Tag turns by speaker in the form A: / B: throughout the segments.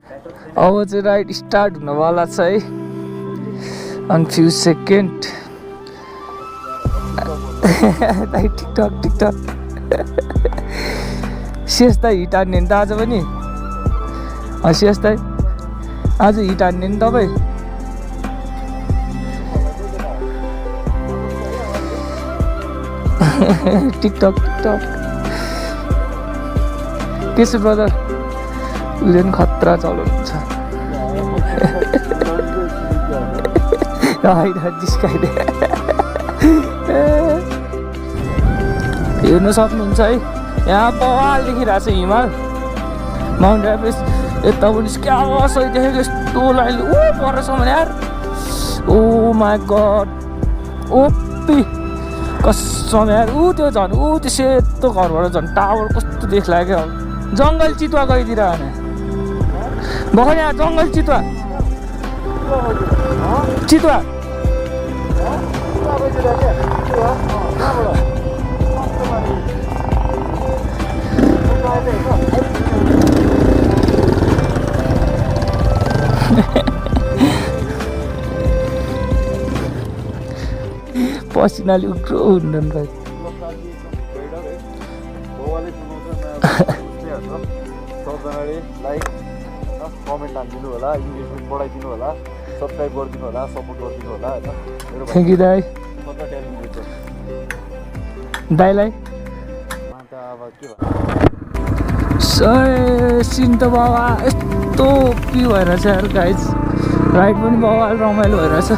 A: अब चाहिँ ride start हुनवाला छ है अनि फ्यु सेकेन्ड टिकटक टिकटक शेष दाइ हिट हान्ने नि त आज पनि शेष दाइ आज हिट हान्ने नि तपाईँ टिकटक टिकटक के छ ब्रदर उसले पनि खतरा चलाउनुहुन्छ होइन जिस्काइदे हेर्नु सक्नुहुन्छ है यहाँ बवाल देखिरहेको छ हिमाल माउन्ट एभरेस्ट यता पनि क्या सही देखेको यस्तो लाइन परसम्म यार ओ माई गड ओपी कसम यार त्यो झन् त्यो सेतो घरबाट झन् टावर कस्तो देख्ला क्या जङ्गल चितुवा गइदिएर भने भर्खर यहाँ जङ्गल चितुवा चितुवा पसिनाले उग्रो हुँदैन भाइ
B: लाइक कमेन्ट हानिदिनु होला इन्गेजमेन्ट बढाइदिनु होला सब्सक्राइब गरिदिनु होला सपोर्ट गरिदिनु होला होइन
A: थ्याङ्क यू दाइ दाइलाई
B: अब के
A: सिन त बाबा यस्तो के भइरहेछ यार गाइज राइड पनि बाबा रमाइलो भइरहेछ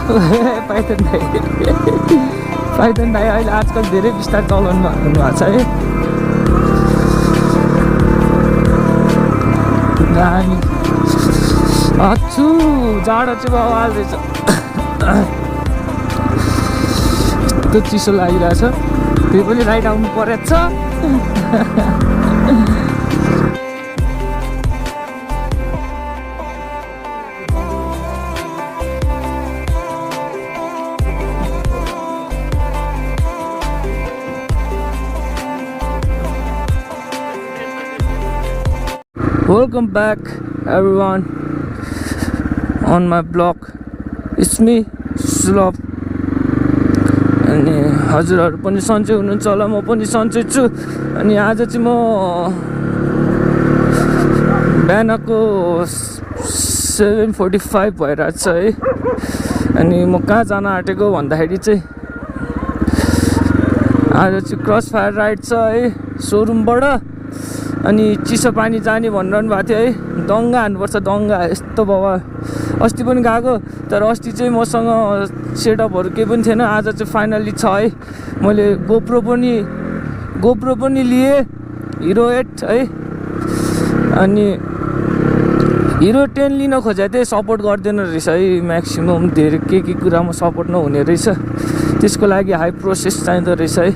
A: पाइथन दाइ अहिले आजकल धेरै बिस्तार चलाउनु हुनुभएको छ है दामी अछु जाडो चाहिँ बाबा रहेछ यस्तो चिसो लागिरहेछ त्यो पनि राइड आउनु परेछ Welcome back everyone on my blog. It's me Sulab. अनि हजुरहरू पनि सन्चै हुनुहुन्छ होला म पनि सन्चै छु अनि आज चाहिँ म बिहानको 7:45 भइरहेछ है अनि म कहाँ जान आँटेको भन्दाखेरि चाहिँ आज चाहिँ क्रस फायर राइड छ है सोरुमबाट अनि चिसो पानी जाने भनिरहनु भएको थियो है दङ्गा हान्नुपर्छ दङ्गा यस्तो बाबा अस्ति पनि गएको तर अस्ति चाहिँ मसँग सेटअपहरू केही पनि थिएन आज चाहिँ फाइनल्ली छ है मैले गोप्रो पनि लिएँ हिरो 8 है अनि हिरो 10 लिन खोजेको थिएँ सपोर्ट गर्दैन रहेछ है म्याक्सिमम् धेरै के कुरामा सपोर्ट नहुने रहेछ त्यसको लागि हाई प्रोसेस चाहिँदो रहेछ है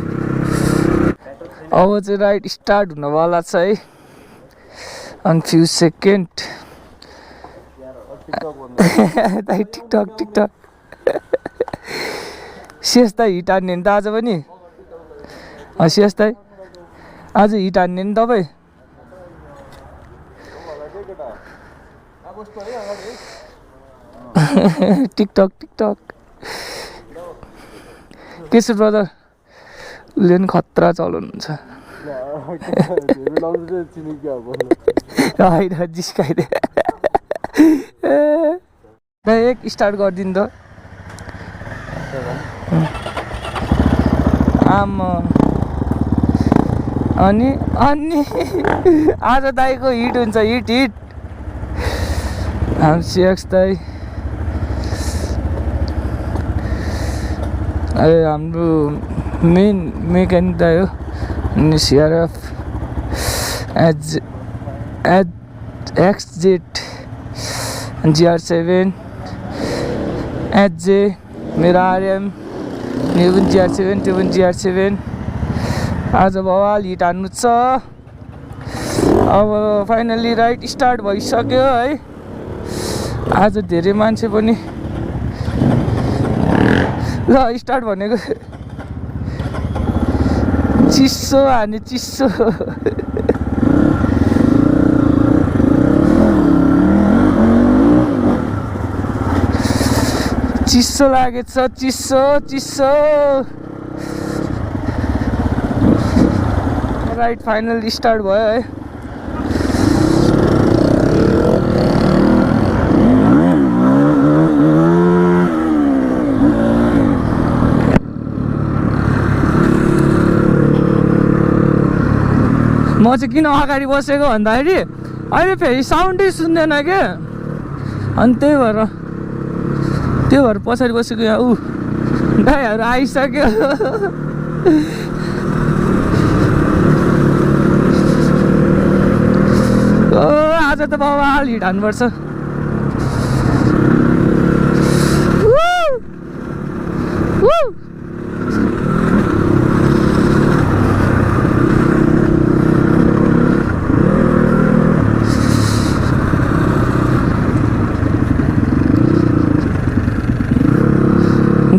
A: अब चाहिँ राइड स्टार्ट हुनवाला छ है अनि फ्यु सेकेन्ड टिकटक टिकटक शेष दाइ हिट हान्ने नि त आज पनि शेष दाइ आज हिट हान्ने नि तपाईँ टिकटक टिकटक के छ ब्रदर उसले पनि खतरा चलाउनुहुन्छ होइन जिस्काइदे एक स्टार्ट गरिदिनु त आमा अनि आज दाइको हिट हुन्छ हिट हामी सिएक्स दाइ हाम्रो मेन मेकानिक दाइ हो अनि सिआरएफ XZ GR7 HJ मेरो RM यो पनि GR7 त्यो पनि GR7 आज बवाल हिट हान्नु छ अब फाइनली राइड स्टार्ट भइसक्यो है आज धेरै मान्छे पनि ल स्टार्ट भनेको चिसो हाने चिसो चिसो लागेछ, चिसो चिसो। राइड फाइनल स्टार्ट भयो है। म चाहिँ किन अगाडि बसेको भन्दाखेरि अहिले फेरि साउन्डै सुन्दैन क्या, अनि त्यही भएर पछाडि बसेको। यहाँ गाईहरू आइसक्यो। आज त बवाल हिट हान्नुपर्छ।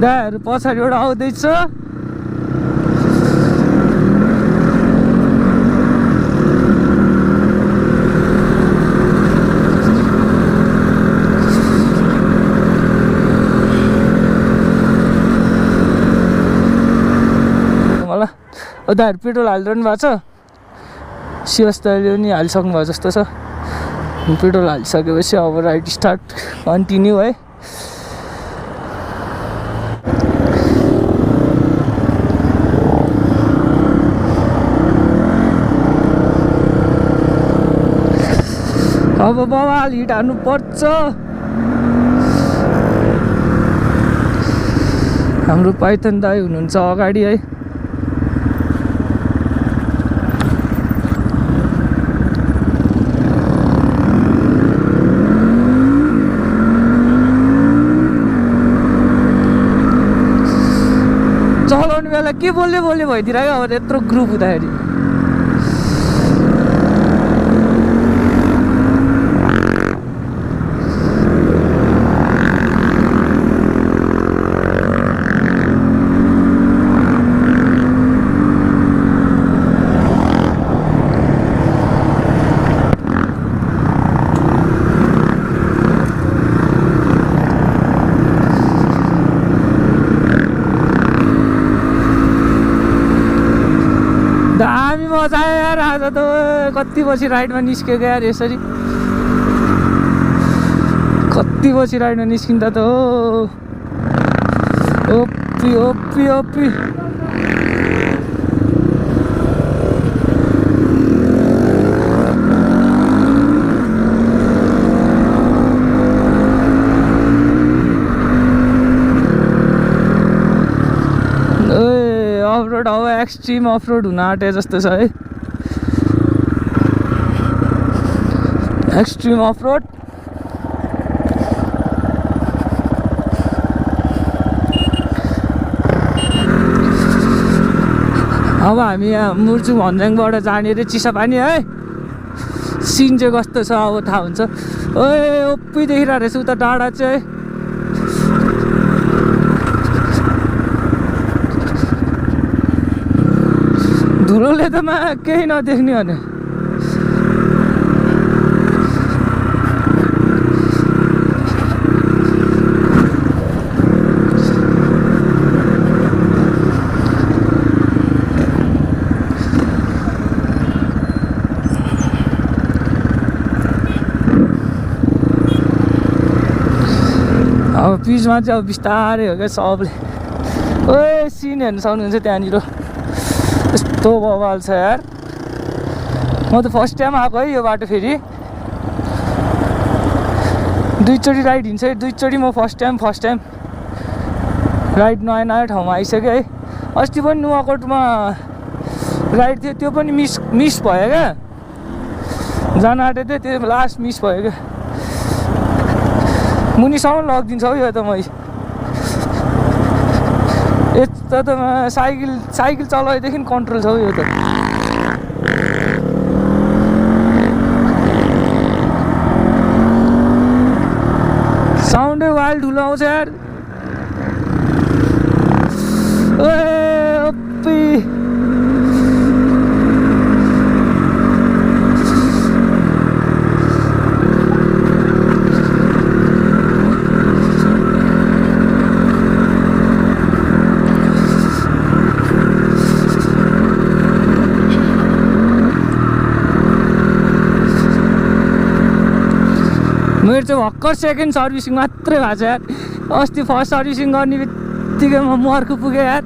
A: गाईहरू पछाडिबाट आउँदैछ। मलाई दाइहरू पेट्रोल हालिरहनु भएको छ। शिवस दाइले पनि हालिसक्नु भएको जस्तो छ। पेट्रोल हालिसकेपछि अब राइड स्टार्ट कन्टिन्यू है। अब बवाल हिट हान्नु पर्छ। हाम्रो पाइथन दाइ हुनुहुन्छ अगाडि है। चलाउने बेला के बोल्ने भइदिरहेको अब यत्रो ग्रुप हुँदाखेरि। दामी मजा आयो यार। आज त कति पछि राइडमा निस्केको यार। यसरी कति पछि राइडमा निस्किँदा त हो। ओपी ओपी ओपी अफरोड हो। एक्सट्रिम अफरोड हुन आँटे जस्तो छ है। एक्सट्रिम अफरोड। अब हामी यहाँ मुर्चु भन्ज्याङबाट जाने रे चिसापानी है। सिन चाहिँ कस्तो छ अब थाहा हुन्छ। ओए ओप्पी देखिरहेको रहेछ उता टाढा चाहिँ। धुलोले त केही नदेख्ने भने। अब पिचमा चाहिँ अब बिस्तारै हो क्या सबले। ओए सिन हेर्नु सक्नुहुन्छ त्यहाँनिर। यस्तो बवाल छ यार। म त फर्स्ट टाइम आएको है यो बाटो। फेरि दुईचोटि राइड हिँड्छ है। दुईचोटि म फर्स्ट टाइम राइड नयाँ ठाउँमा आइसक्यो है। अस्ति पनि नुवाकोटमा राइड थियो, त्यो पनि मिस भयो क्या। जान आँटेको थिएँ, त्यो लास्ट मिस भयो क्या। मुनिसम्म लगिदिन्छ हौ यो त। मै यता त साइकल चलाएदेखि कन्ट्रोल छ हौ यो त। साउन्डै वाइल्ड ठुलो आउँछ यार। ओपी मेरो चाहिँ भर्खर सेकेन्ड सर्भिसिङ मात्रै भएको छ यार। अस्ति फर्स्ट सर्भिसिङ गर्ने बित्तिकै म मर्को पुगेँ यार।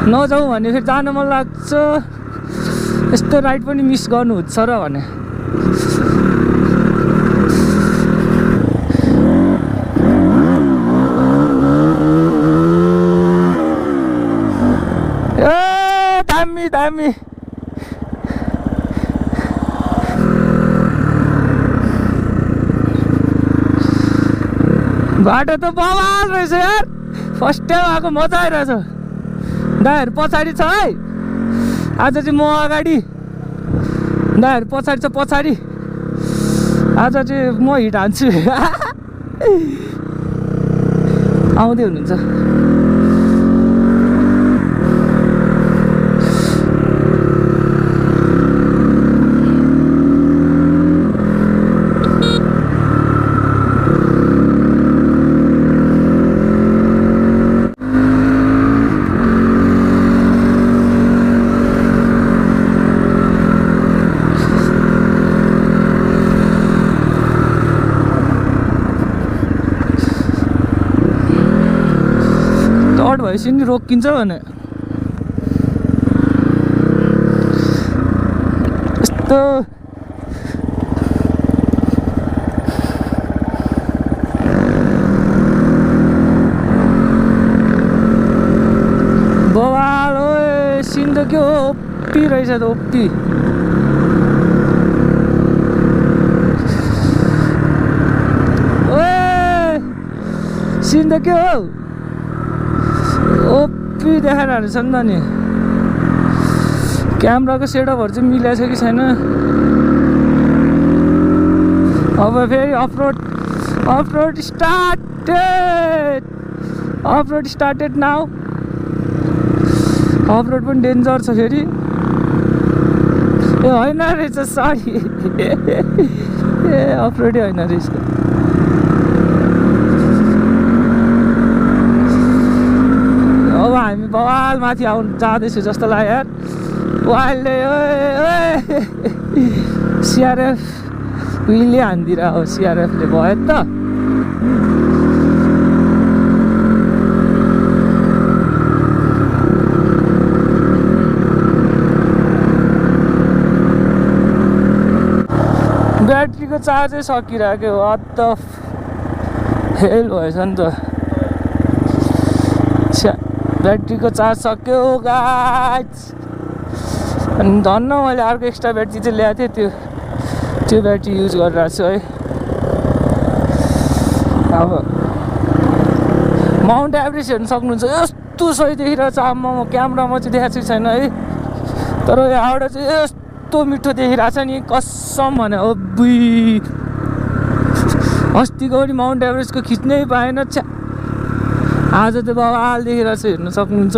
A: नजाउँ भने फेरि जान मन लाग्छ, यस्तो राइड पनि मिस गर्नुहुन्छ र भने। ए दामी दामी बाटो त बवाल रहेछ यार। फर्स्ट टाइम आएको मजा आइरहेछ। दाइहरू पछाडि छ है, आज चाहिँ म अगाडि, दाइहरू पछाडि छ पछाडि। आज चाहिँ म हिट हान्छु। आउँदै हुनुहुन्छ। भएपछि नि रोकिन्छ भने यस्तो बवाल। ओए सिन त के हो, ओपी रहेछ त ओपी। ओए सिन त के हो, ओपी देखाइरहेको छ नि त नि। क्यामेराको सेटअपहरू चाहिँ मिलाएको छ कि छैन। अब फेरि अफरोड स्टार्टेड नाउ। अफरोड पनि डेन्जर छ फेरि। ए होइन रहेछ, सरी। ए अफरोडै होइन रहेछ। अब हामी बवाल माथि आउनु जाँदैछु जस्तो लाग्यो यार। वाइल्डले सिआरएफ उहिले हानिदिएर हो, सिआरएफले भयो त। ब्याट्रीको चार्जै सकिरहेको हो, अत फेल भएछ नि त। ब्याट्रीको चार्ज सक्यो गाइस। अनि धन्न मैले अर्को एक्स्ट्रा ब्याट्री चाहिँ ल्याएको थिएँ, त्यो ब्याट्री युज गरिरहेको छु है। अब माउन्ट एभरेस्ट हेर्नु सक्नुहुन्छ, यस्तो सही देखिरहेछ। आम्मा म क्यामेरामा चाहिँ देखाएको छु छैन है, तर यहाँबाट चाहिँ यस्तो मिठो देखिरहेछ नि, कसम भने। अब्बुई अस्तिको पनि माउन्ट एभरेस्टको खिच्नै पाएन। छ्या आज त बवाल देखिरहेछ, हेर्नु सक्नुहुन्छ।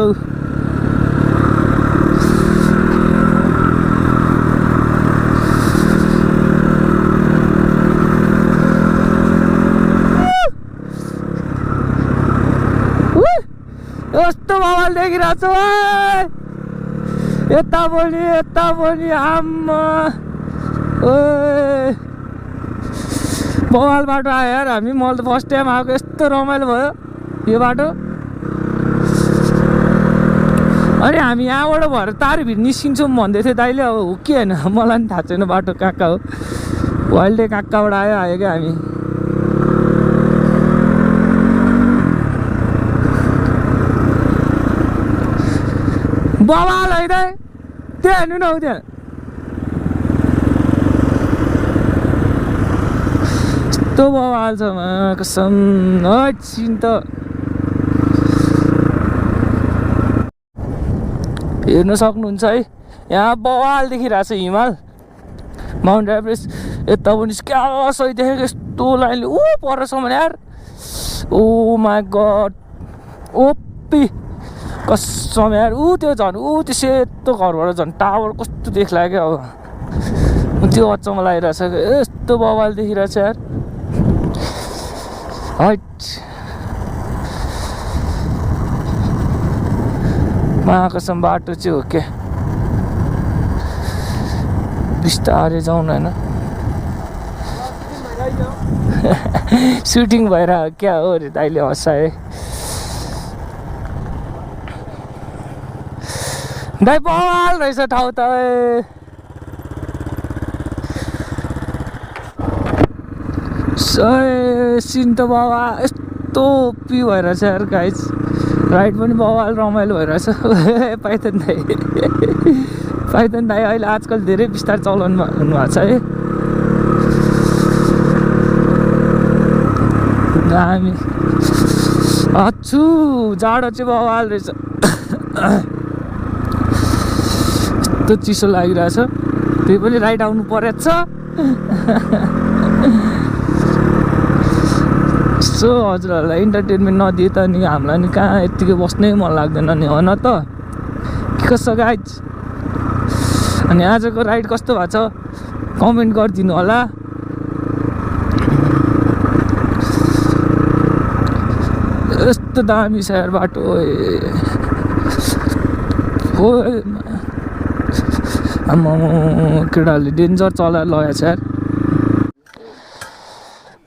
A: यस्तो बवाल देखिरहेछ। यता पनि आम्मा बवाल बाटो आयो यार। हामी मैले त फर्स्ट टाइम आएको, यस्तो रमाइलो भयो यो बाटो। अनि हामी यहाँबाट भएर तारभिर निस्किन्छौँ भन्दै थियो दाइले। अब हो कि होइन मलाई पनि थाहा छैन बाटो कहाँ कहाँ हो। वाइल्डै कहाँ कहाँबाट आयो क्या हामी। बवाल है दाइ, त्यहाँ हेर्नु न हौ, त्यहाँ यस्तो बवाल छ कसम। सिन त हेर्नु सक्नुहुन्छ है, यहाँ बवाल देखिरहेछ हिमाल, माउन्ट एभरेस्ट। यता पनि क्या सही देखेको, यस्तो लाइनले परसम्म यार। ओ माई गड, ओपी कसम यार। त्यो झन् त्यो सेतो घरबाट झन् टावर कस्तो देख्ला क्या। अब त्यो अचम्म लागिरहेछ, यस्तो बवाल देखिरहेछ यार। हाइट महाकसम बाटो चाहिँ हो क्या। बिस्तारै जाउँ होइन, सुटिङ भएर क्या हो अरे दाइले हँसाए दाइ बवाल रहेछ ठाउँ त सिन त बाबा यस्तो पी भइरहेछ यार गाइज राइड पनि बवाल रमाइलो भइरहेछ पाइथन दाइ अहिले आजकल धेरै बिस्तार चलनमा हुनुभएको छ है दामी अच्छु जाडो चाहिँ बवाल रहेछ यस्तो चिसो लागिरहेछ त्यही पनि राइड आउनु परेछ यसो हजुरहरूलाई इन्टरटेनमेन्ट नदिए त नि हामीलाई नि कहाँ यत्तिकै बस्नै मन लाग्दैन नि हो न त के कसो गाइज अनि आजको राइड कस्तो भएको छ कमेन्ट गरिदिनु होला यस्तो दामी छ यार बाटो आम्मा केटाहरूले डेन्जर चलाएर लगाएको छ यार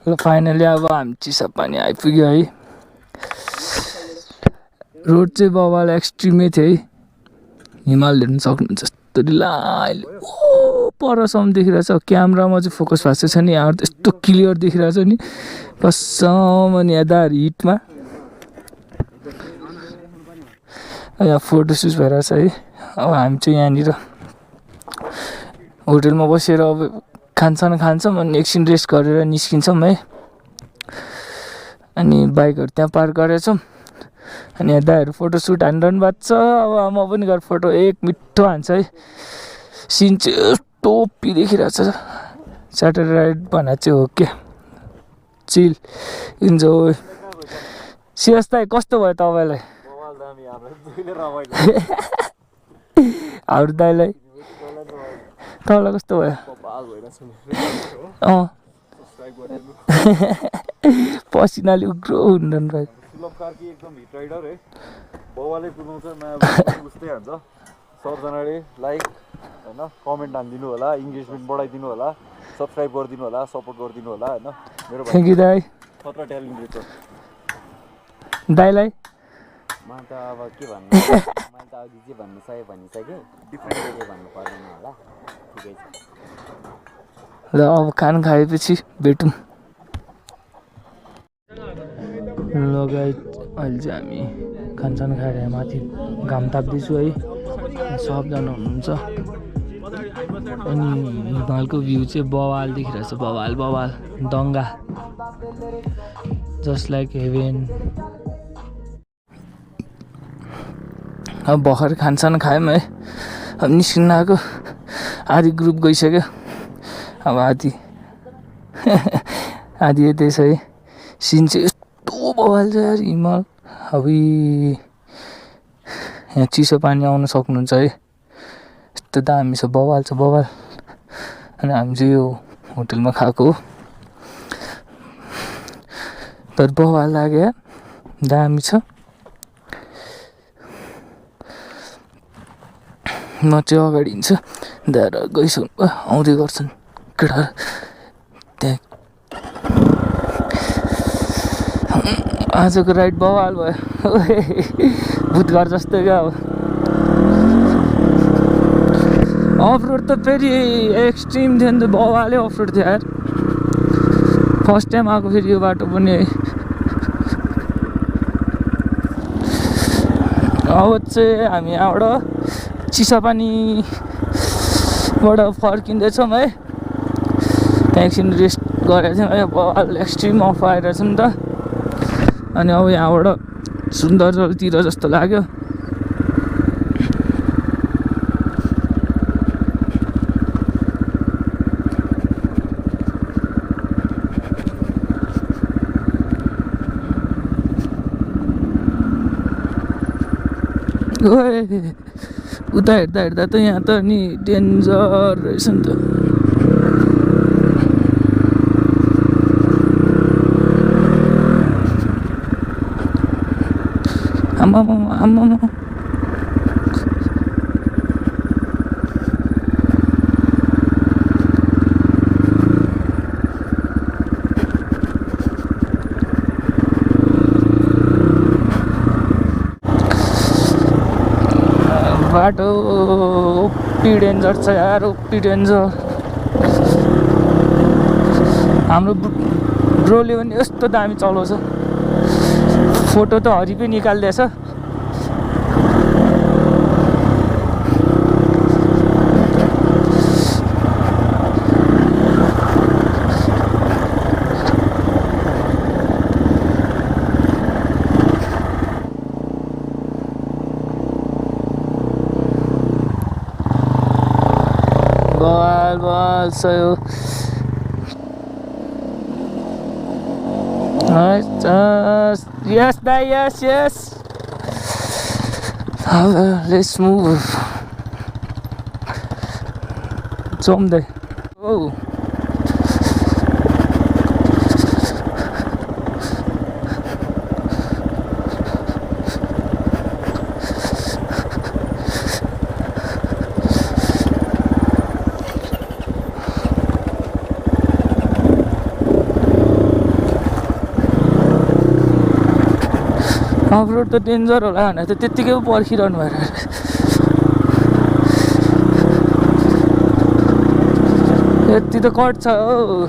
A: ल फाइनली अब हामी चिसापानी आइपुग्यो है रोड चाहिँ बबाल एक्सट्रिमै थियो है हिमाल हेर्नु सक्नुहुन्छ यस्तो लाइले परसम्म देखिरहेछ क्यामेरामा चाहिँ फोकस भएको छ नि यहाँ यस्तो क्लियर देखिरहेछ नि कसम नि यता हिटमा यहाँ फोटोसुट भइरहेछ है अब हामी चाहिँ यहाँनिर होटेलमा बसेर अब खानसाना खान्छौँ अनि एकछिन रेस्ट गरेर निस्किन्छौँ है अनि बाइकहरू त्यहाँ पार्क गरेछौँ अनि यहाँ दाइहरू फोटोसुट हानिरहनु भएको छ अब म पनि गएर फोटो एक मिठो हान्छ है सिन चाहिँ टोपी देखिरहेछ स्याटरडे राइड भनेर चाहिँ हो क्या चिल इन्जोय सियस दाइ कस्तो भयो तपाईँलाई हाम्रो दाइलाई तपाईँलाई कस्तो भयो पसिनाले उग्रो हुँदैन भाइ
B: एकदम हिट राइडर है बाउले कुदाउँछ नयाँ उस्तै हान्छ सबजनाले लाइक होइन कमेन्ट हानिदिनु होला इङ्गेजमेन्ट बढाइदिनु होला सब्सक्राइब गरिदिनु होला सपोर्ट गरिदिनु होला होइन मेरो
A: थ्याङ्क यू दाइ
B: खतरा ट्यालेन्ट रहेछ
A: दाइलाई
C: म त अब के भन्नु मैले त अघि जे भनिसकेँ डिफ्रेन्ट के भन्नु पर्दैन होला ठिकै छ
A: ल अब खाना खाएपछि भेटौँ ल गाइस अहिले चाहिँ हामी खानसाना खाएर माथि घाम ताप्दैछु है सबजना हुनुहुन्छ अनि हिमालको भ्यू चाहिँ बवाल देखिरहेछ बवाल दङ्गा जस्ट लाइक हेभेन अब भर्खर खानसाना खायौँ है अब निस्किन आएको आधी ग्रुप गइसक्यो अब आधी यतै छ है सिन चाहिँ यस्तो बवाल छ यार हिमाल अब यहाँ चिसो पानी आउन सक्नुहुन्छ है यस्तो दामी छ बवाल अनि हामी चाहिँ यो होटेलमा खाएको हो तर बवाल लाग्यो दामी छ म चाहिँ अगाडि हिँड्छु दाएर गइसक्नु आउँदै गर्छन् केटाहरू त्यहाँ आजको राइड बवाल भयो भूतघर जस्तो क्या अब अफ रोड त फेरि एक्सट्रिम थियो नि त बवालै अफ रोड थियो यार फर्स्ट टाइम आएको फेरि यो बाटो पनि है अब चाहिँ हामी यहाँबाट चिसापानीबाट फर्किँदैछौँ है त्यहाँ एकछिन रेस्ट गरेको थियौँ है बवाल एक्सट्रिम अफ आइरहेछ नि त अनि अब यहाँबाट सुन्दरजलतिर जस्तो लाग्यो उता हेर्दा त यहाँ त नि डेन्जर रहेछ नि त आम्मामा बाटो ओपी डेन्जर छ यार, ओपी डेन्जर। हाम्रो ब्रोले पनि यस्तो दामी चलाउँछ, फोटो त हरि पनि निकाल्दैछ। बल सयो। Yes, bye, yes. Let's move. Someday. Oh. अफरोड त डेन्जर होला भनेर त त्यत्तिकै पर्खिरहनु भएर यति त कट छ हो।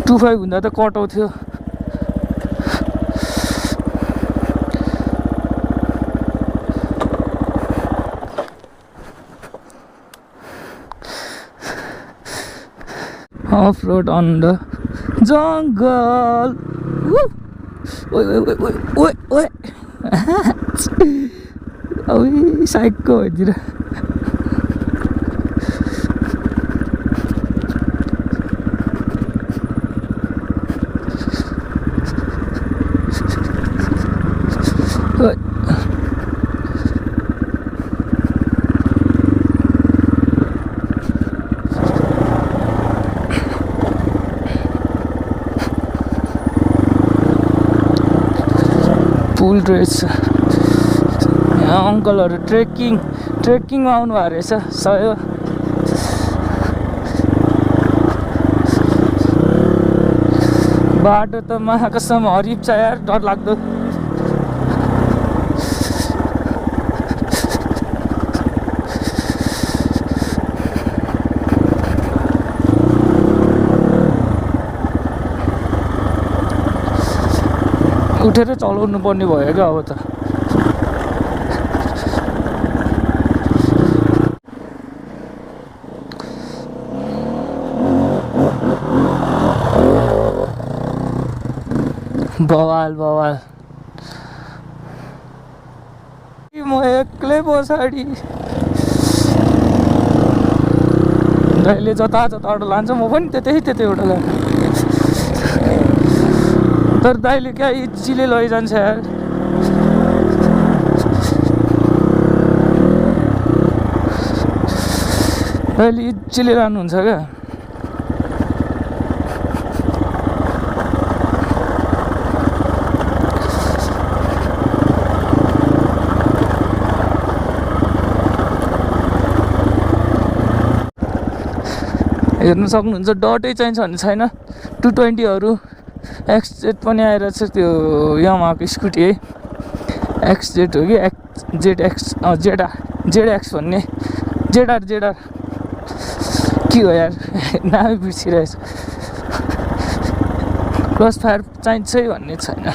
A: 25 हुँदा त कट आउँथ्यो। Off-road on the jungle. Woo! Oi. Oi, psycho jira. Oi. पुल रहेछ यहाँ अङ्कलहरू ट्रेकिङमा आउनु भएको रहेछ सयो। बाटो त महाकसम हरिब छ यार, डर लाग्दो। उठेर चलाउनु पर्ने भयो क्या अब त। बवाल म एक्लै पछाडि दाइले जताबाट लान्छ म पनि त्यतैबाट लान्छ। तर दाइले क्या इजिली लैजान्छ यार। दाइले इजिली लानुहुन्छ क्या। हेर्नु सक्नुहुन्छ डटै चाहिन्छ भन्ने छैन। 220हरू XZ पनि आएर छ, त्यो यामाहाको स्कुटी है। XZ हो कि ZX भन्ने ZR के हो यार नामै बिर्सिरहेछ। क्रस फायर चाहिन्छ भन्ने छैन।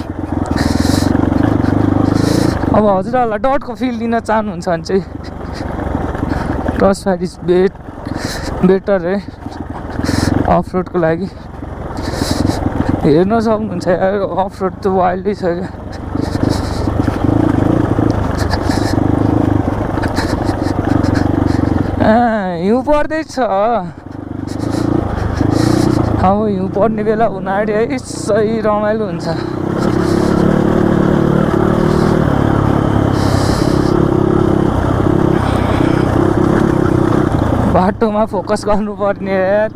A: अब हजुरहरूलाई डटको फिल दिन चाहनुहुन्छ भने चाहिँ क्रस फायर इज बेटर है अफरोडको लागि। हेर्न सक्नुहुन्छ यार अफरोड त वाइल्डै छ क्या। हिउँ पर्दैछ। अब हिउँ पर्ने बेला हुन आँट्यो है, सही रमाइलो हुन्छ। बाटोमा फोकस गर्नुपर्ने यार।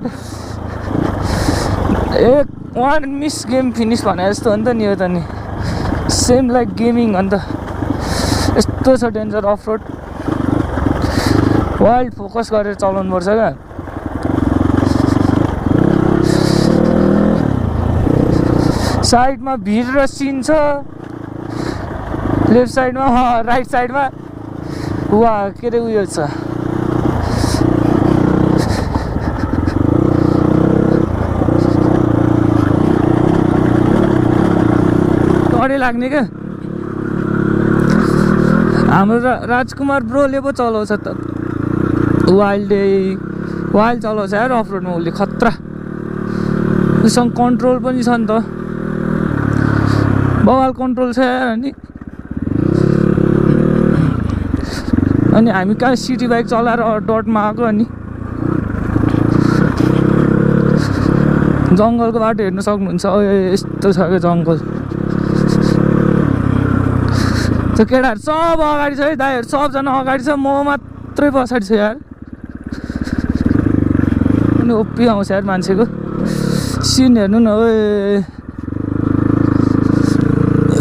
A: वान मिस गेम फिनिस भने जस्तो हो नि त नि यो त नि। सेम लाइक गेमिङ हो नि त। यस्तो छ डेन्जर अफरोड, वाइल्ड फोकस गरेर चलाउनु पर्छ क्या। साइडमा भिर र सिन छ, लेफ्ट साइडमा राइट साइडमा वा के अरे उयो छ डरै लाग्ने क्या हाम्रो राजकुमार ब्रोले पो चलाउँछ त वाइल्ड चलाउँछ यार अफ रोडमा उसले खतरा उसँग कन्ट्रोल पनि छ नि त बवाल कन्ट्रोल छ यार अनि हामी कहाँ सिटी बाइक चलाएर डटमा आएको अनि जङ्गलको बाटो हेर्न सक्नुहुन्छ यस्तो छ क्या जङ्गल त्यो केटाहरू सब अगाडि छ है दाइहरू सबजना अगाडि छ म मात्रै पछाडि छु यार अनि ओपी आउँछ यार मान्छेको सिन हेर्नु न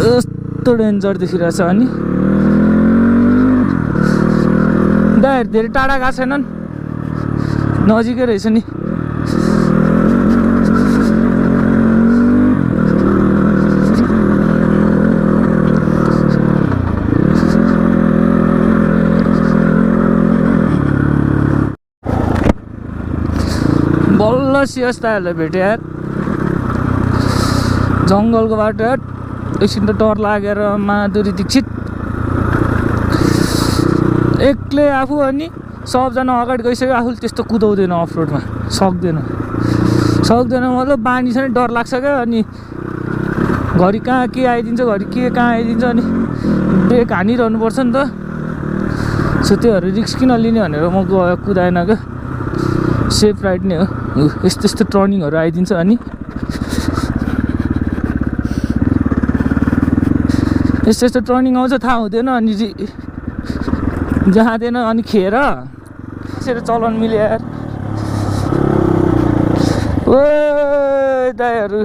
A: यस्तो डेन्जर देखिरहेछ अनि दाइहरू धेरै टाढा गएको छैनन् नजिकै रहेछ नि बल्ल सियस्ताहरूलाई भेट्यो यार जङ्गलको बाटो यार एकछिन त डर लागेर माधुरी दीक्षित एक्लै आफू अनि सबजना अगाडि गइसक्यो आफूले त्यस्तो कुदाउँदैन अफ रोडमा सक्दैन मतलब बानी छ नि डर लाग्छ क्या अनि घरि कहाँ के आइदिन्छ घरि के कहाँ आइदिन्छ अनि ब्रेक हानिरहनुपर्छ नि त सो त्योहरू रिस्क किन लिने भनेर म कुदाएन क्या सेफ राइड नै हो यस्तो टर्निङहरू आइदिन्छ अनि यस्तो टर्निङ आउँछ थाहा हुँदैन अनि जाँदैन अनि खेर त्यसरी चलाउन मिल्यो यार ओ दाइहरू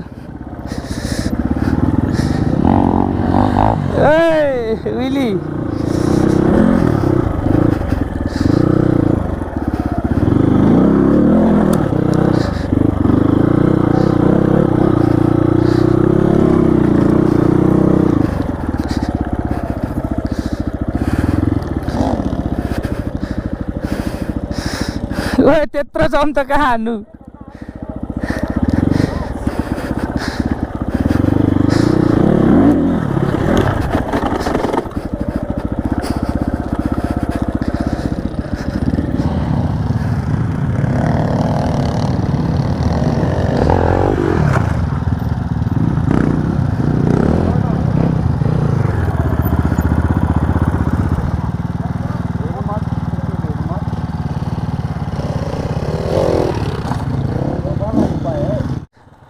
A: ए विली ओए त्यत्रो जम त कहाँ हान्नु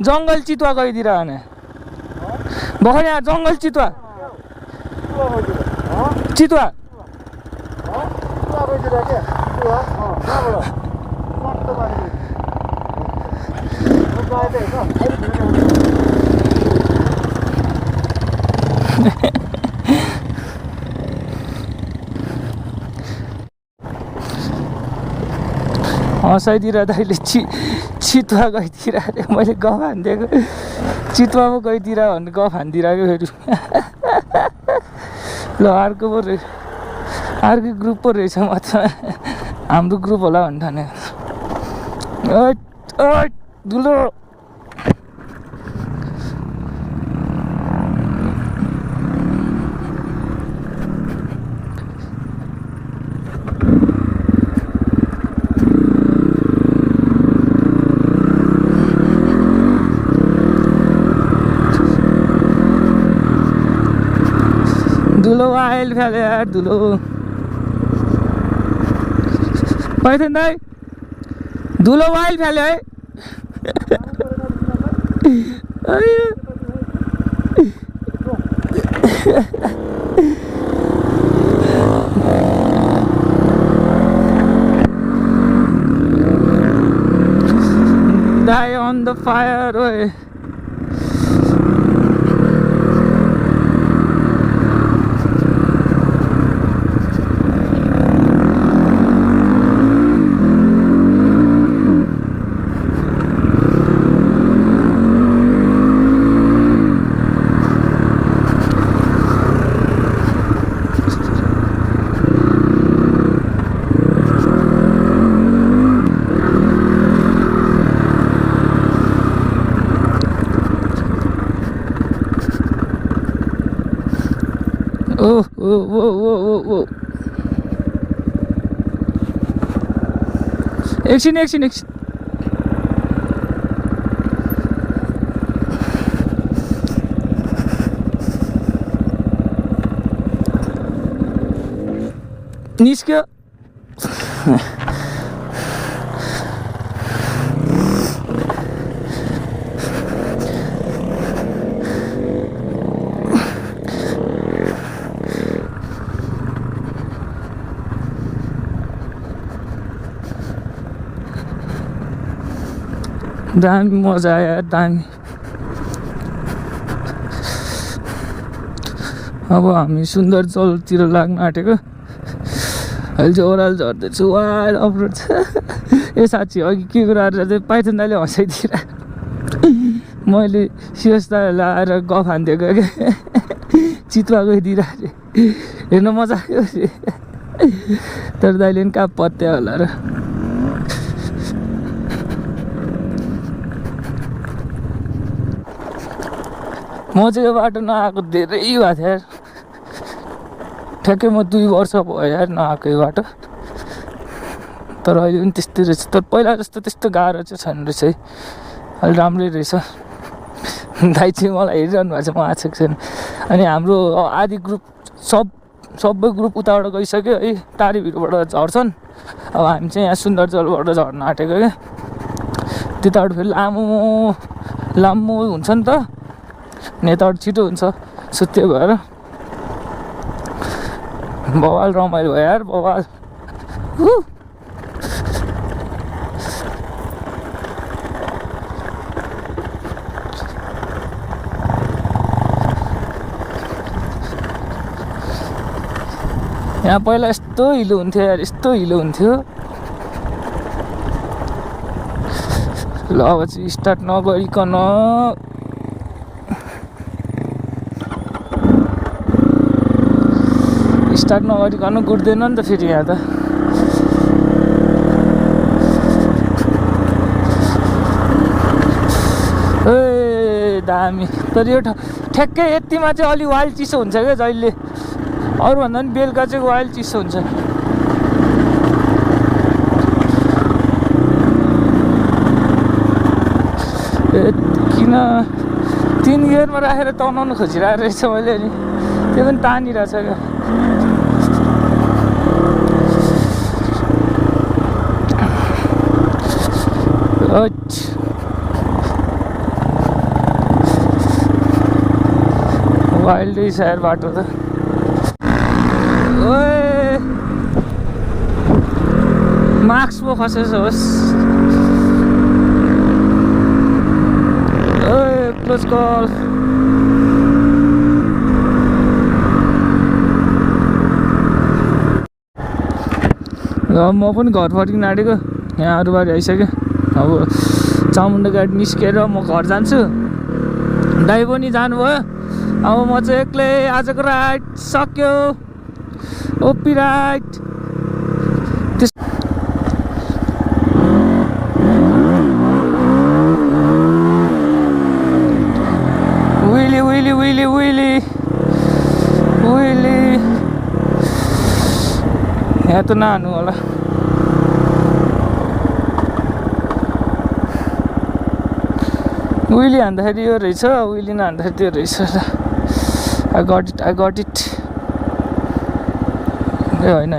A: जङ्गल चितुवा गइदिएर भने भर्खर यहाँ जङ्गल चितुवा हँसाइदिएर दाइले चितुवा गइदिएर अरे मैले गफ हानिदिएको चितुवा पो गइदिएर भन्ने गफ हानिदिरहेको फेरि ल अर्को पो रहेछ अर्कै ग्रुप पो रहेछ म त हाम्रो ग्रुप होला भन्ने ठाने धुलो धुलो आइल फ्याल्यो यार धुलो पैथेन दाइ धुलो वाइल फ्याल्यो है Die on the fire ओए एकछिन निस्क्यो दामी मजा आयो यार दामी अब हामी सुन्दर जलतिर लाग्न आँटेको अहिले चाहिँ ओह्रालो झर्दैछु वाइल्ड अफरोड छ ए साँच्ची अघि के कुराहरू चाहिँ पाइथन दाले हँसाइदिएर मैले सियोस दालाई आएर गफ हानिदिएको क्या चितुवा गइदिएर हेर्न मजा आयो तर दाइले पनि कहाँ पत्या होला र म चाहिँ यो बाटो नआएको धेरै भएको थियो यार ठ्याक्कै म 2 वर्ष भयो यार नआएको यो बाटो तर अहिले पनि त्यस्तै रहेछ तर पहिला जस्तो त्यस्तो गाह्रो चाहिँ छैन रहेछ है अहिले राम्रै रहेछ दाइ चाहिँ मलाई हेरिरहनु भएको छ म आएको छैन अनि हाम्रो आधी ग्रुप सबै ग्रुप उताबाट गइसक्यो है टाढीभिरबाट झर्छन् अब हामी चाहिँ यहाँ सुन्दरजलबाट झर्न आँटेको क्या त्यताबाट फेरि लामो हुन्छ नि त नेताबाट छिटो हुन्छ सो त्यो भएर बवाल रमाइलो भयो यार बवाल यहाँ पहिला यस्तो हिलो हुन्थ्यो यार यस्तो हिलो हुन्थ्यो ल अब चाहिँ स्टार्ट नगरिकन स्टार्ट नगरिकन गुड्दैन नि त फेरि यहाँ त ए दामी तर यो ठ्याक्कै यतिमा चाहिँ अलि वाइल्ड चिसो हुन्छ क्या जहिले अरूभन्दा पनि बेलुका चाहिँ वाइल्ड चिसो हुन्छ किन 3 गियरमा राखेर तनाउनु खोजिरहेको रहेछ मैले नि त्यो पनि तानिरहेछ क्या वाइल्डै छ यार बाटो त ओए मार्क्स पो खसेछ होस् ओए क्लोज कल म पनि घर फर्किन आँटेको यहाँ अरूबारी आइसक्यो अब चामुण्डा गाडी निस्केर म घर जान्छु दाइ पनि जानुभयो अब म चाहिँ एक्लै आजको राइड सक्यो ओपी राइड विली विली विली विली विली यहाँ त नहानु होला विली हान्दाखेरि यो रहेछ विली नहान्दाखेरि त्यो रहेछ I got it ए होइन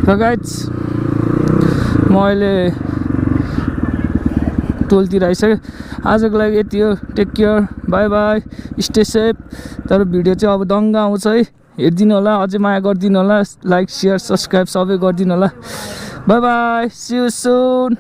A: र गाइज म अहिले टोलतिर आइसकेँ आजको लागि यति हो take care bye bye stay safe तर भिडियो चाहिँ अब दङ्गा आउँछ है हेरिदिनु होला अझै माया गरिदिनु होला लाइक सेयर सब्सक्राइब सबै गरिदिनु होला bye bye see you soon